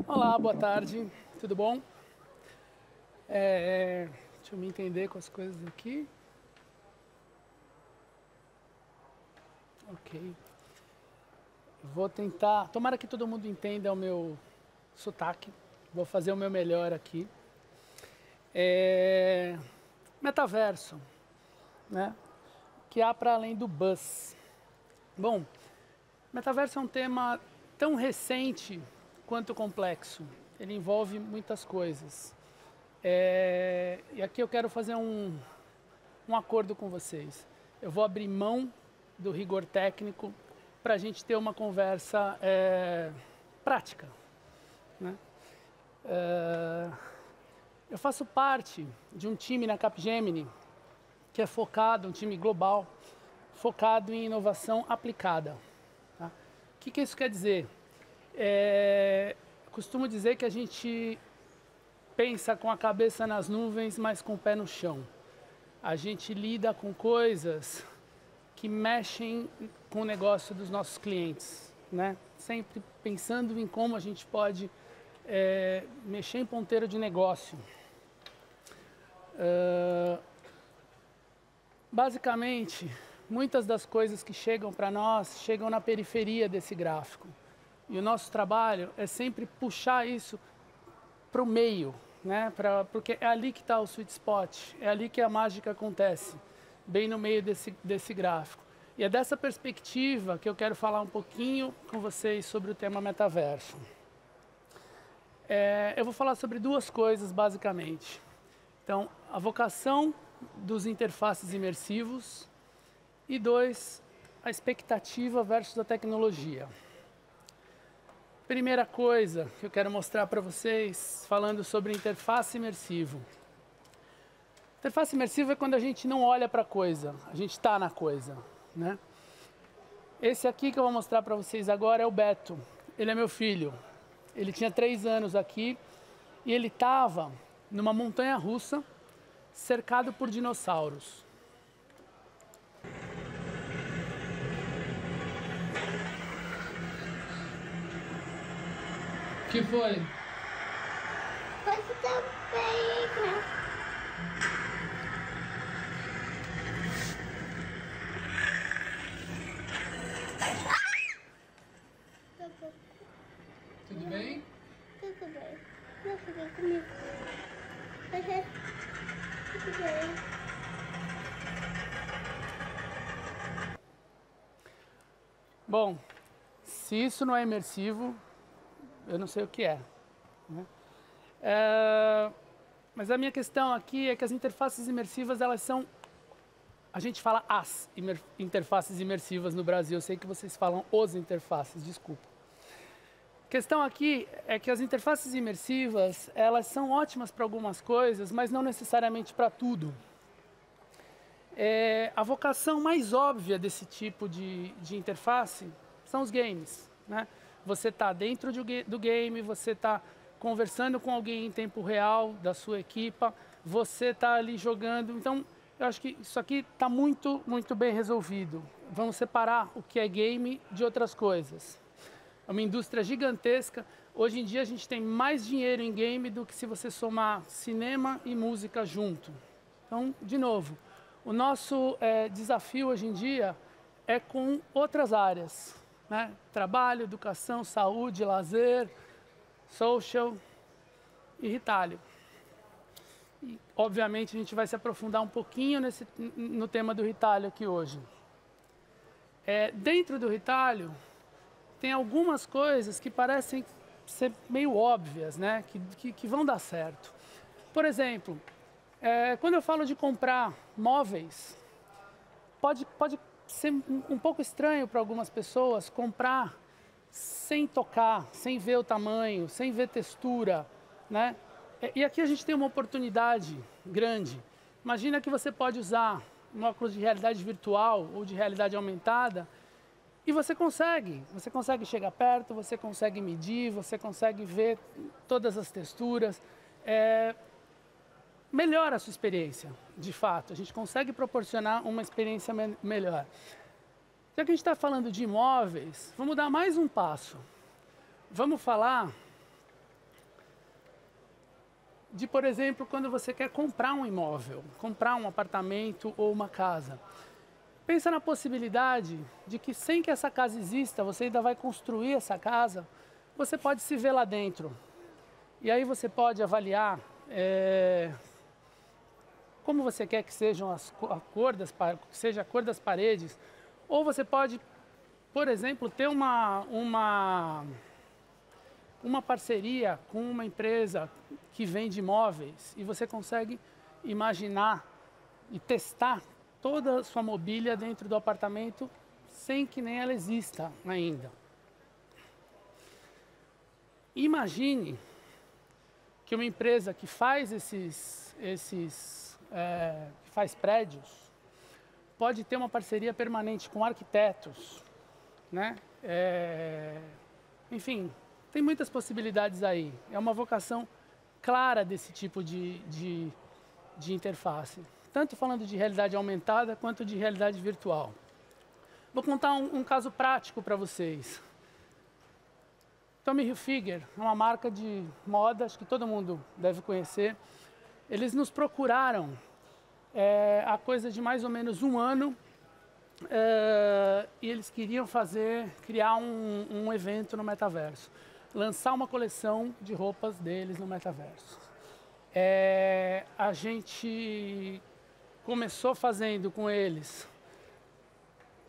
Olá, boa tarde, tudo bom? Deixa eu me entender com as coisas aqui. Ok. Vou tentar, tomara que todo mundo entenda o meu sotaque. Vou fazer o meu melhor aqui. Metaverso, né? Que há para além do buzz. Bom, metaverso é um tema tão recente quanto complexo. Ele envolve muitas coisas. E aqui eu quero fazer um acordo com vocês. Eu vou abrir mão do rigor técnico para a gente ter uma conversa prática, né? Eu faço parte de um time na Capgemini que é focado, um time global, focado em inovação aplicada. Tá? O que isso quer dizer? Costumo dizer que a gente pensa com a cabeça nas nuvens, mas com o pé no chão. A gente lida com coisas que mexem com o negócio dos nossos clientes, né? Sempre pensando em como a gente pode mexer em ponteiro de negócio. Basicamente, muitas das coisas que chegam para nós chegam na periferia desse gráfico. E o nosso trabalho é sempre puxar isso para o meio, né? Porque é ali que está o sweet spot, é ali que a mágica acontece, bem no meio desse gráfico. E é dessa perspectiva que eu quero falar um pouquinho com vocês sobre o tema metaverso. Eu vou falar sobre duas coisas, basicamente. Então, a vocação dos interfaces imersivos e a expectativa versus a tecnologia. Primeira coisa que eu quero mostrar para vocês, falando sobre interface imersivo. Interface imersiva é quando a gente não olha para a coisa, a gente está na coisa, né? Esse aqui que eu vou mostrar para vocês agora é o Beto. Ele é meu filho. Ele tinha 3 anos aqui e ele estava numa montanha russa cercado por dinossauros. O que foi? Você também, né? Tudo bem? Tudo bem. Não fica comigo. Tudo bem. Bom, se isso não é imersivo, eu não sei o que é, né? Mas a minha questão aqui é que as interfaces imersivas, elas são... A gente fala as interfaces imersivas no Brasil. Eu sei que vocês falam os interfaces, desculpa. A questão aqui é que as interfaces imersivas, elas são ótimas para algumas coisas, mas não necessariamente para tudo. A vocação mais óbvia desse tipo de interface são os games, né? Você está dentro do game, você está conversando com alguém em tempo real da sua equipa, você está ali jogando. Então, eu acho que isso aqui está muito, muito bem resolvido. Vamos separar o que é game de outras coisas. É uma indústria gigantesca. Hoje em dia a gente tem mais dinheiro em game do que se você somar cinema e música junto. Então, de novo, o nosso desafio hoje em dia é com outras áreas, né? Trabalho, educação, saúde, lazer, social e retalho. E, obviamente, a gente vai se aprofundar um pouquinho no tema do retalho aqui hoje. Dentro do retalho, tem algumas coisas que parecem ser meio óbvias, né? Que vão dar certo. Por exemplo, quando eu falo de comprar móveis, pode ser um pouco estranho para algumas pessoas comprar sem tocar, sem ver o tamanho, sem ver textura, né? E aqui a gente tem uma oportunidade grande. Imagina que você pode usar um óculos de realidade virtual ou de realidade aumentada E você consegue chegar perto, você consegue medir, você consegue ver todas as texturas. Melhora a sua experiência, de fato. A gente consegue proporcionar uma experiência melhor. Já que a gente está falando de imóveis, vamos dar mais um passo. Vamos falar de, por exemplo, quando você quer comprar um imóvel, comprar um apartamento ou uma casa. Pensa na possibilidade de que, sem que essa casa exista, você ainda vai construir essa casa, você pode se ver lá dentro. E aí você pode avaliar como você quer que sejam seja a cor das paredes. Ou você pode, por exemplo, ter uma parceria com uma empresa que vende imóveis e você consegue imaginar e testar toda a sua mobília dentro do apartamento sem que nem ela exista ainda. Imagine que uma empresa que faz que faz prédios pode ter uma parceria permanente com arquitetos, né? Enfim, tem muitas possibilidades aí. É uma vocação clara desse tipo de interface. Tanto falando de realidade aumentada quanto de realidade virtual. Vou contar um caso prático para vocês. Tommy Hilfiger é uma marca de moda, acho que todo mundo deve conhecer. Eles nos procuraram há coisa de mais ou menos um ano e eles queriam criar um evento no metaverso. Lançar uma coleção de roupas deles no metaverso. A gente começou fazendo com eles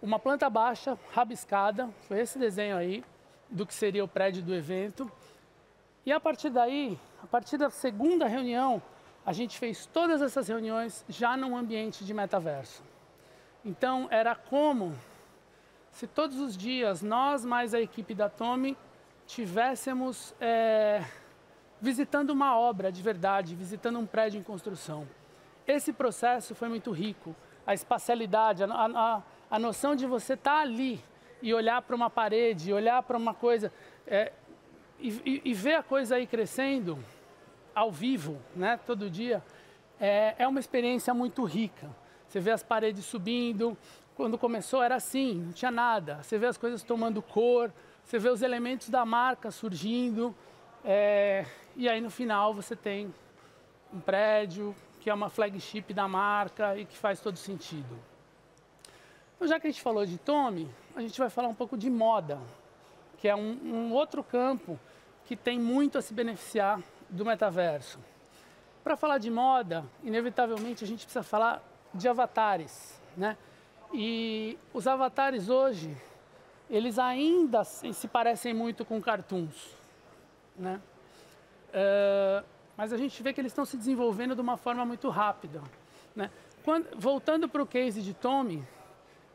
uma planta baixa, rabiscada, foi esse desenho aí, do que seria o prédio do evento. E a partir daí, a partir da segunda reunião, a gente fez todas essas reuniões já num ambiente de metaverso. Então, era como se todos os dias, nós mais a equipe da Tommy, tivéssemos visitando uma obra de verdade, visitando um prédio em construção. Esse processo foi muito rico. A espacialidade, a noção de você estar ali e olhar para uma parede, olhar para uma coisa e ver a coisa aí crescendo ao vivo, né, todo dia, é uma experiência muito rica. Você vê as paredes subindo, quando começou era assim, não tinha nada. Você vê as coisas tomando cor, você vê os elementos da marca surgindo, e aí no final você tem um prédio que é uma flagship da marca e que faz todo sentido. Então, já que a gente falou de Tommy, a gente vai falar um pouco de moda, que é um outro campo que tem muito a se beneficiar do metaverso. Para falar de moda, inevitavelmente a gente precisa falar de avatares, né? E os avatares hoje, eles ainda se parecem muito com cartoons, né? Mas a gente vê que eles estão se desenvolvendo de uma forma muito rápida, né? Voltando para o case de Tommy,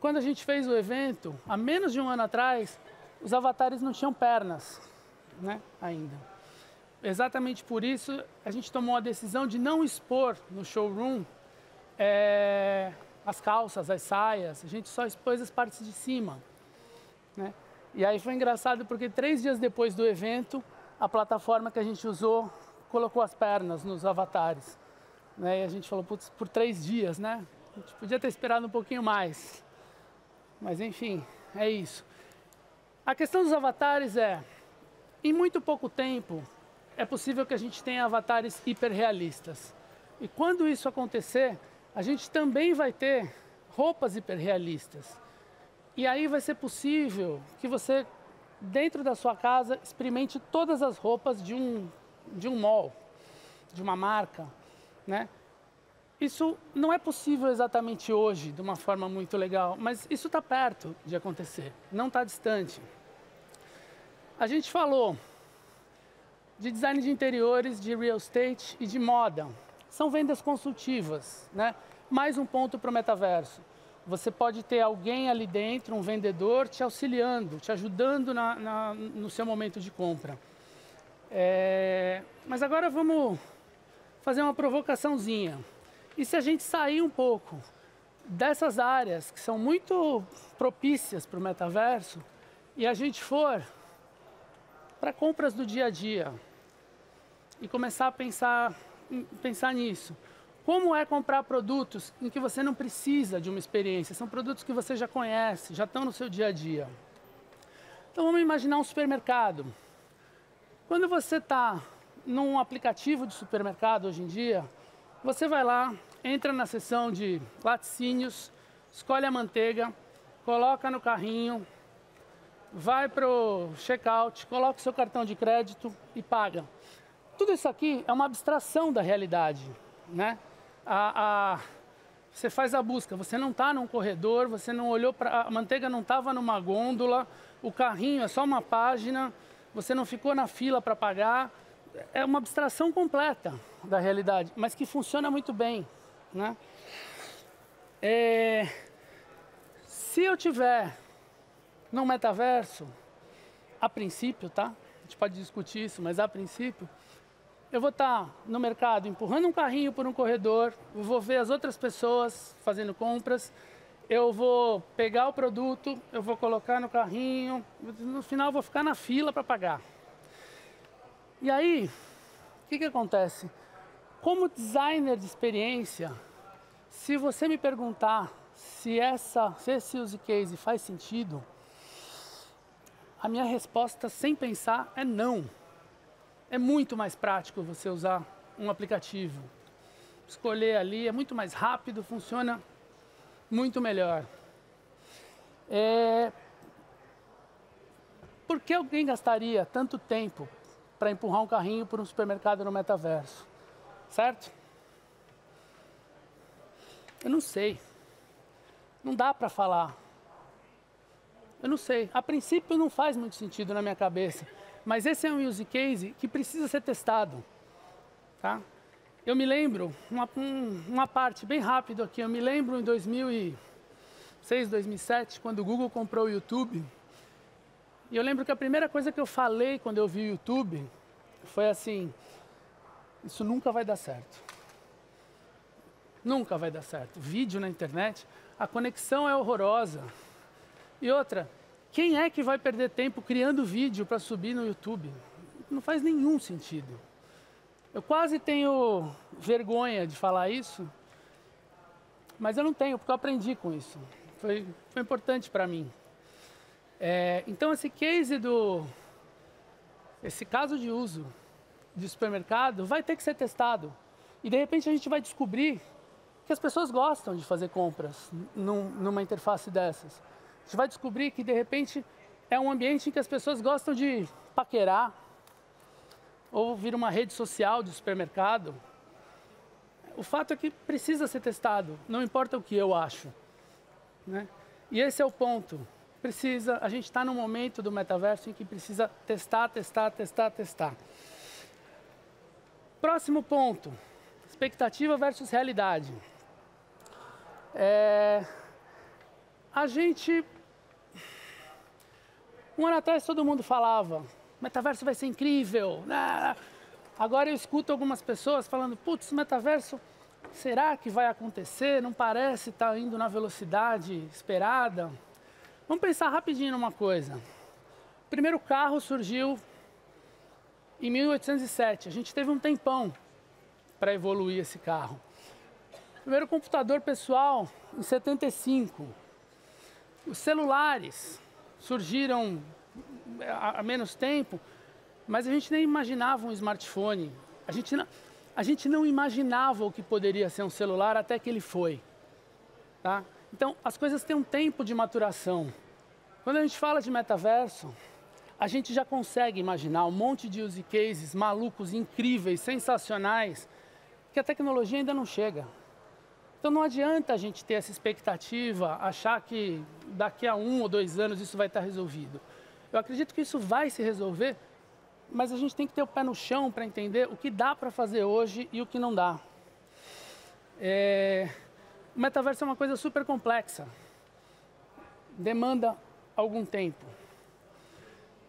quando a gente fez o evento, há menos de um ano atrás, os avatares não tinham pernas, né, ainda. Exatamente por isso, a gente tomou a decisão de não expor no showroom as calças, as saias, a gente só expôs as partes de cima, né? E aí foi engraçado porque 3 dias depois do evento, a plataforma que a gente usou colocou as pernas nos avatares, né? E a gente falou, putz, por 3 dias, né? A gente podia ter esperado um pouquinho mais. Mas enfim, é isso. A questão dos avatares em muito pouco tempo, é possível que a gente tenha avatares hiperrealistas. E quando isso acontecer, a gente também vai ter roupas hiperrealistas. E aí vai ser possível que você, dentro da sua casa, experimente todas as roupas de um mall, de uma marca, né? Isso não é possível exatamente hoje, de uma forma muito legal, mas isso está perto de acontecer, não está distante. A gente falou de design de interiores, de real estate e de moda. São vendas consultivas, né? Mais um ponto para o metaverso. Você pode ter alguém ali dentro, um vendedor, te auxiliando, te ajudando no seu momento de compra. Mas agora vamos fazer uma provocaçãozinha. E se a gente sair um pouco dessas áreas que são muito propícias para o metaverso e a gente for para compras do dia a dia e começar a pensar nisso. Como é comprar produtos em que você não precisa de uma experiência? São produtos que você já conhece, já estão no seu dia a dia. Então vamos imaginar um supermercado. Quando você está num aplicativo de supermercado hoje em dia, você vai lá, entra na seção de laticínios, escolhe a manteiga, coloca no carrinho, vai para o checkout, coloca o seu cartão de crédito e paga. Tudo isso aqui é uma abstração da realidade, né? Você faz a busca, você não está num corredor, você não olhou para... A manteiga não estava numa gôndola, o carrinho é só uma página, você não ficou na fila para pagar. É uma abstração completa da realidade, mas que funciona muito bem, né? Se eu tiver num metaverso, a princípio, tá? A gente pode discutir isso, mas a princípio, eu vou estar no mercado empurrando um carrinho por um corredor, eu vou ver as outras pessoas fazendo compras, eu vou pegar o produto, eu vou colocar no carrinho, no final eu vou ficar na fila para pagar. E aí, o que acontece? Como designer de experiência, se você me perguntar se esse use case faz sentido, a minha resposta sem pensar é não. É muito mais prático você usar um aplicativo. Escolher ali é muito mais rápido, funciona muito melhor. Por que alguém gastaria tanto tempo para empurrar um carrinho por um supermercado no metaverso? Certo? Eu não sei. Não dá para falar. Eu não sei. A princípio não faz muito sentido na minha cabeça. Mas esse é um use case que precisa ser testado. Tá? Eu me lembro, uma parte bem rápido aqui, eu me lembro em 2006, 2007, quando o Google comprou o YouTube. E eu lembro que a primeira coisa que eu falei quando eu vi o YouTube foi assim: isso nunca vai dar certo. Nunca vai dar certo. Vídeo na internet, a conexão é horrorosa. E outra, quem é que vai perder tempo criando vídeo para subir no YouTube? Não faz nenhum sentido. Eu quase tenho vergonha de falar isso, mas eu não tenho, porque eu aprendi com isso. Foi importante para mim. Então esse caso de uso de supermercado vai ter que ser testado. E de repente a gente vai descobrir que as pessoas gostam de fazer compras numa interface dessas. A gente vai descobrir que de repente é um ambiente em que as pessoas gostam de paquerar, ou vir uma rede social de supermercado. O fato é que precisa ser testado, não importa o que eu acho, né? E esse é o ponto. A gente está num momento do metaverso em que precisa testar. Próximo ponto, expectativa versus realidade. Um ano atrás todo mundo falava, metaverso vai ser incrível. Agora eu escuto algumas pessoas falando, putz, metaverso, será que vai acontecer? Não parece estar indo na velocidade esperada. Vamos pensar rapidinho numa coisa. O primeiro carro surgiu em 1807. A gente teve um tempão para evoluir esse carro. O primeiro computador pessoal em 75. Os celulares surgiram há menos tempo, mas a gente nem imaginava um smartphone. A gente não imaginava o que poderia ser um celular até que ele foi. Tá? Então, as coisas têm um tempo de maturação. Quando a gente fala de metaverso, a gente já consegue imaginar um monte de use cases malucos, incríveis, sensacionais, que a tecnologia ainda não chega. Então não adianta a gente ter essa expectativa, achar que daqui a 1 ou 2 anos isso vai estar resolvido. Eu acredito que isso vai se resolver, mas a gente tem que ter o pé no chão para entender o que dá para fazer hoje e o que não dá. O metaverso é uma coisa super complexa, demanda algum tempo.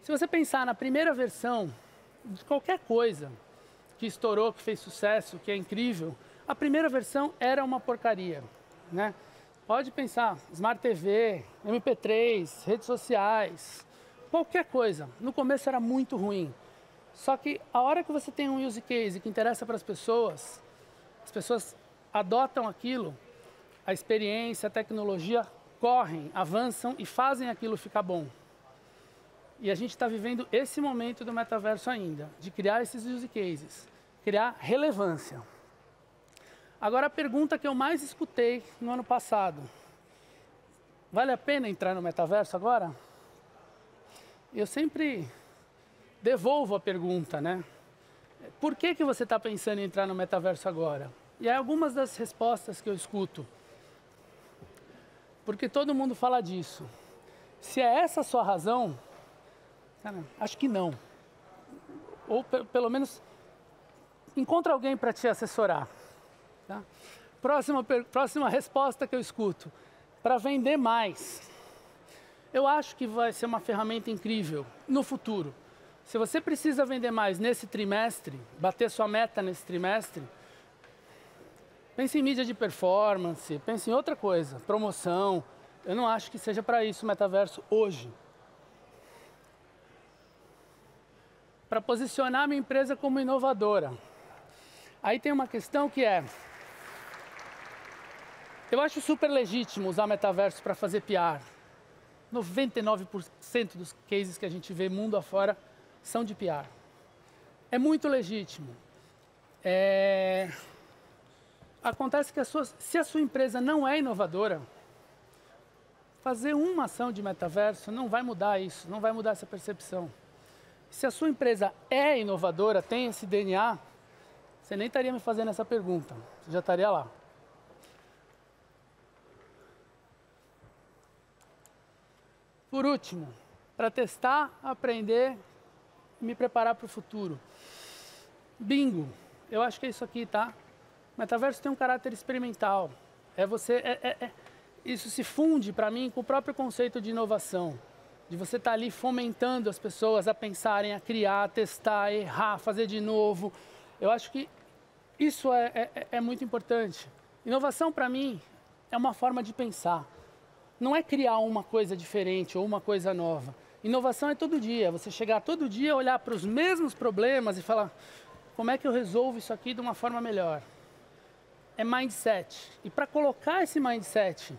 Se você pensar na primeira versão de qualquer coisa que estourou, que fez sucesso, que é incrível, a primeira versão era uma porcaria, né? Pode pensar, Smart TV, MP3, redes sociais, qualquer coisa. No começo era muito ruim. Só que a hora que você tem um use case que interessa para as pessoas adotam aquilo, a experiência, a tecnologia correm, avançam e fazem aquilo ficar bom. E a gente está vivendo esse momento do metaverso ainda, de criar esses use cases, criar relevância. Agora a pergunta que eu mais escutei no ano passado, vale a pena entrar no metaverso agora? Eu sempre devolvo a pergunta, né? Por que você está pensando em entrar no metaverso agora? E aí algumas das respostas que eu escuto, porque todo mundo fala disso. Se é essa a sua razão, cara, acho que não. Ou pelo menos encontra alguém para te assessorar. Tá? Próxima resposta que eu escuto, para vender mais. Eu acho que vai ser uma ferramenta incrível no futuro. Se você precisa vender mais nesse trimestre, bater sua meta nesse trimestre, pense em mídia de performance, pense em outra coisa, promoção. Eu não acho que seja para isso o metaverso hoje. Para posicionar minha empresa como inovadora. Aí tem uma questão que é, eu acho super legítimo usar metaverso para fazer PR. 99% dos cases que a gente vê mundo afora são de PR. É muito legítimo. Acontece que se a sua empresa não é inovadora, fazer uma ação de metaverso não vai mudar isso, não vai mudar essa percepção. Se a sua empresa é inovadora, tem esse DNA, você nem estaria me fazendo essa pergunta, você já estaria lá. Por último, para testar, aprender e me preparar para o futuro. Bingo, eu acho que é isso aqui, tá? Metaverso tem um caráter experimental. Isso se funde para mim com o próprio conceito de inovação. De você estar ali fomentando as pessoas a pensarem, a criar, a testar, a errar, fazer de novo. Eu acho que isso é muito importante. Inovação para mim é uma forma de pensar. Não é criar uma coisa diferente ou uma coisa nova. Inovação é todo dia. Você chegar todo dia, olhar para os mesmos problemas e falar como é que eu resolvo isso aqui de uma forma melhor. É mindset. E para colocar esse mindset,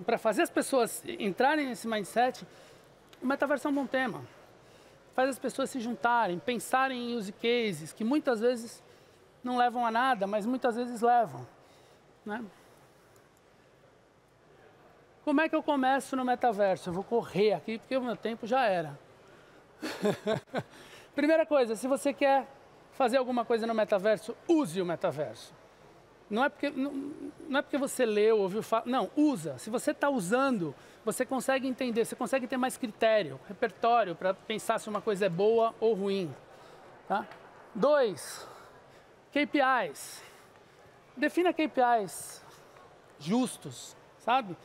para fazer as pessoas entrarem nesse mindset, o metaverso é um bom tema. Faz as pessoas se juntarem, pensarem em use cases, que muitas vezes não levam a nada, mas muitas vezes levam. Né? Como é que eu começo no metaverso? Eu vou correr aqui, porque o meu tempo já era. Primeira coisa, se você quer fazer alguma coisa no metaverso, use o metaverso. Não é porque você leu, ouviu falar. Não, usa. Se você está usando, você consegue entender, você consegue ter mais critério, repertório para pensar se uma coisa é boa ou ruim. Tá? 2, KPIs. Defina KPIs justos, sabe?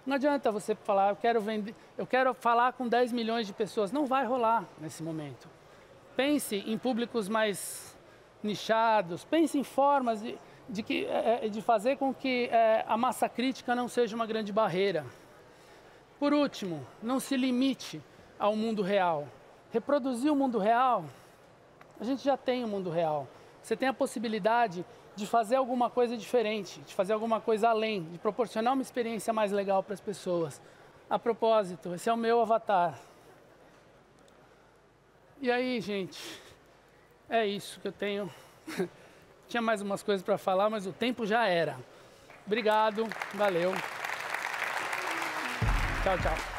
Não adianta você falar, eu quero falar com 10 milhões de pessoas. Não vai rolar nesse momento. Pense em públicos mais nichados, pense em formas de fazer com que a massa crítica não seja uma grande barreira. Por último, não se limite ao mundo real. Reproduzir o mundo real, a gente já tem o mundo real. Você tem a possibilidade de fazer alguma coisa diferente, de fazer alguma coisa além, de proporcionar uma experiência mais legal para as pessoas. A propósito, esse é o meu avatar. E aí, gente, é isso que eu tenho. Tinha mais umas coisas para falar, mas o tempo já era. Obrigado, valeu. Tchau, tchau.